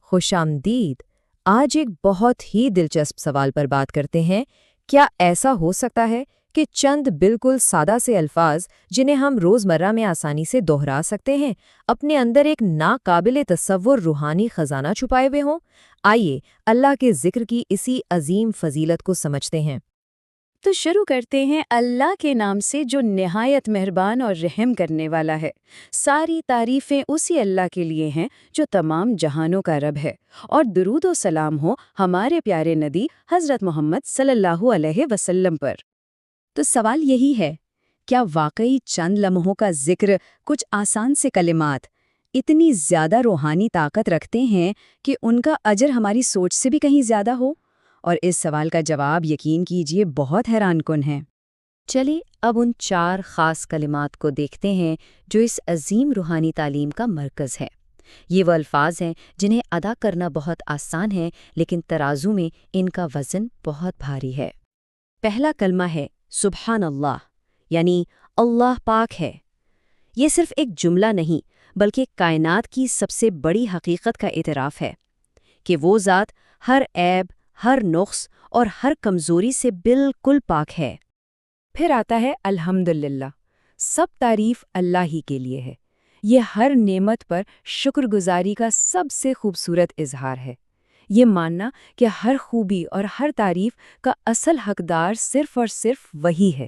خوش آمدید۔ آج ایک بہت ہی دلچسپ سوال پر بات کرتے ہیں۔ کیا ایسا ہو سکتا ہے کہ چند بالکل سادہ سے الفاظ جنہیں ہم روزمرہ میں آسانی سے دہرا سکتے ہیں اپنے اندر ایک ناقابل تصور روحانی خزانہ چھپائے ہوئے ہوں؟ آئیے اللہ کے ذکر کی اسی عظیم فضیلت کو سمجھتے ہیں۔ تو شروع کرتے ہیں اللہ کے نام سے جو نہایت مہربان اور رحم کرنے والا ہے۔ ساری تعریفیں اسی اللہ کے لیے ہیں جو تمام جہانوں کا رب ہے، اور درود و سلام ہو ہمارے پیارے نبی حضرت محمد صلی اللہ علیہ وسلم پر۔ تو سوال یہی ہے، کیا واقعی چند لمحوں کا ذکر، کچھ آسان سے کلمات، اتنی زیادہ روحانی طاقت رکھتے ہیں کہ ان کا اجر ہماری سوچ سے بھی کہیں زیادہ ہو؟ اور اس سوال کا جواب یقین کیجئے بہت حیران کن ہے۔ چلیے اب ان 4 خاص کلمات کو دیکھتے ہیں جو اس عظیم روحانی تعلیم کا مرکز ہے۔ یہ وہ الفاظ ہیں جنہیں ادا کرنا بہت آسان ہے، لیکن ترازو میں ان کا وزن بہت بھاری ہے۔ پہلا کلمہ ہے سبحان اللہ، یعنی اللہ پاک ہے۔ یہ صرف ایک جملہ نہیں بلکہ کائنات کی سب سے بڑی حقیقت کا اعتراف ہے کہ وہ ذات ہر عیب، ہر نقص اور ہر کمزوری سے بالکل پاک ہے۔ پھر آتا ہے الحمدللہ، سب تعریف اللہ ہی کے لیے ہے۔ یہ ہر نعمت پر شکر گزاری کا سب سے خوبصورت اظہار ہے۔ یہ ماننا کہ ہر خوبی اور ہر تعریف کا اصل حقدار صرف اور صرف وہی ہے۔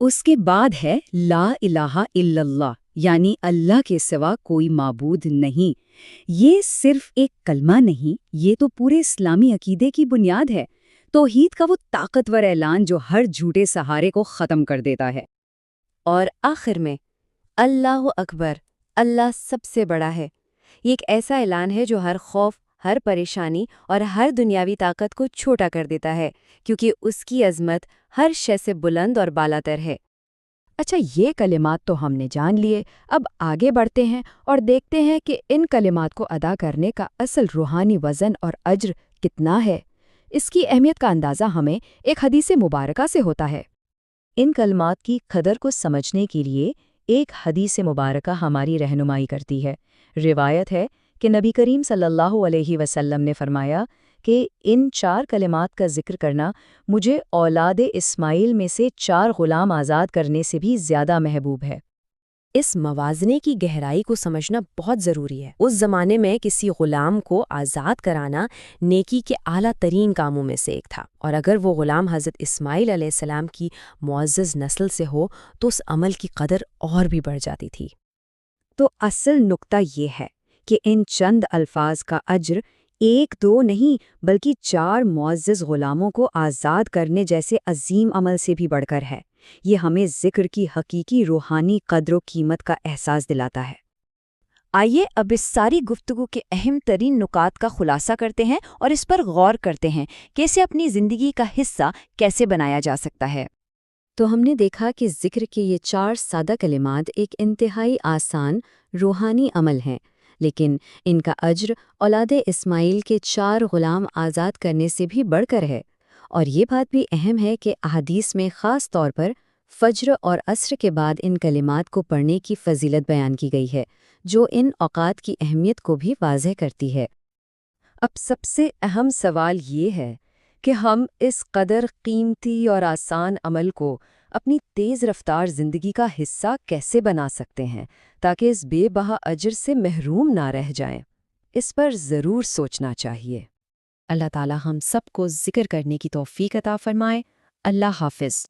اس کے بعد ہے لا الہ الا اللہ، یعنی اللہ کے سوا کوئی معبود نہیں۔ یہ صرف ایک کلمہ نہیں، یہ تو پورے اسلامی عقیدے کی بنیاد ہے، توحید کا وہ طاقتور اعلان جو ہر جھوٹے سہارے کو ختم کر دیتا ہے۔ اور آخر میں اللہ اکبر، اللہ سب سے بڑا ہے۔ یہ ایک ایسا اعلان ہے جو ہر خوف، ہر پریشانی اور ہر دنیاوی طاقت کو چھوٹا کر دیتا ہے، کیونکہ اس کی عظمت ہر شے سے بلند اور بالاتر ہے۔ اچھا، یہ کلمات تو ہم نے جان لیے، اب آگے بڑھتے ہیں اور دیکھتے ہیں کہ ان کلمات کو ادا کرنے کا اصل روحانی وزن اور اجر کتنا ہے۔ اس کی اہمیت کا اندازہ ہمیں ایک حدیث مبارکہ سے ہوتا ہے۔ ان کلمات کی قدر کو سمجھنے کے لیے ایک حدیث مبارکہ ہماری رہنمائی کرتی ہے۔ روایت ہے کہ نبی کریم صلی اللہ علیہ وسلم نے فرمایا کہ ان 4 کلمات کا ذکر کرنا مجھے اولاد اسماعیل میں سے 4 غلام آزاد کرنے سے بھی زیادہ محبوب ہے۔ اس موازنے کی گہرائی کو سمجھنا بہت ضروری ہے۔ اس زمانے میں کسی غلام کو آزاد کرانا نیکی کے اعلیٰ ترین کاموں میں سے ایک تھا، اور اگر وہ غلام حضرت اسماعیل علیہ السلام کی معزز نسل سے ہو تو اس عمل کی قدر اور بھی بڑھ جاتی تھی۔ تو اصل نقطہ یہ ہے کہ ان چند الفاظ کا اجر 1-2 نہیں بلکہ 4 معزز غلاموں کو آزاد کرنے جیسے عظیم عمل سے بھی بڑھ کر ہے۔ یہ ہمیں ذکر کی حقیقی روحانی قدر و قیمت کا احساس دلاتا ہے۔ آئیے اب اس ساری گفتگو کے اہم ترین نکات کا خلاصہ کرتے ہیں اور اس پر غور کرتے ہیں کہ اسے اپنی زندگی کا حصہ کیسے بنایا جا سکتا ہے۔ تو ہم نے دیکھا کہ ذکر کے یہ 4 سادہ کلمات ایک انتہائی آسان روحانی عمل ہیں، لیکن ان کا اجر اولاد اسماعیل کے 4 غلام آزاد کرنے سے بھی بڑھ کر ہے۔ اور یہ بات بھی اہم ہے کہ احادیث میں خاص طور پر فجر اور عصر کے بعد ان کلمات کو پڑھنے کی فضیلت بیان کی گئی ہے، جو ان اوقات کی اہمیت کو بھی واضح کرتی ہے۔ اب سب سے اہم سوال یہ ہے کہ ہم اس قدر قیمتی اور آسان عمل کو اپنی تیز رفتار زندگی کا حصہ کیسے بنا سکتے ہیں تاکہ اس بے بہا اجر سے محروم نہ رہ جائیں؟ اس پر ضرور سوچنا چاہیے۔ اللہ تعالی ہم سب کو ذکر کرنے کی توفیق عطا فرمائے۔ اللہ حافظ۔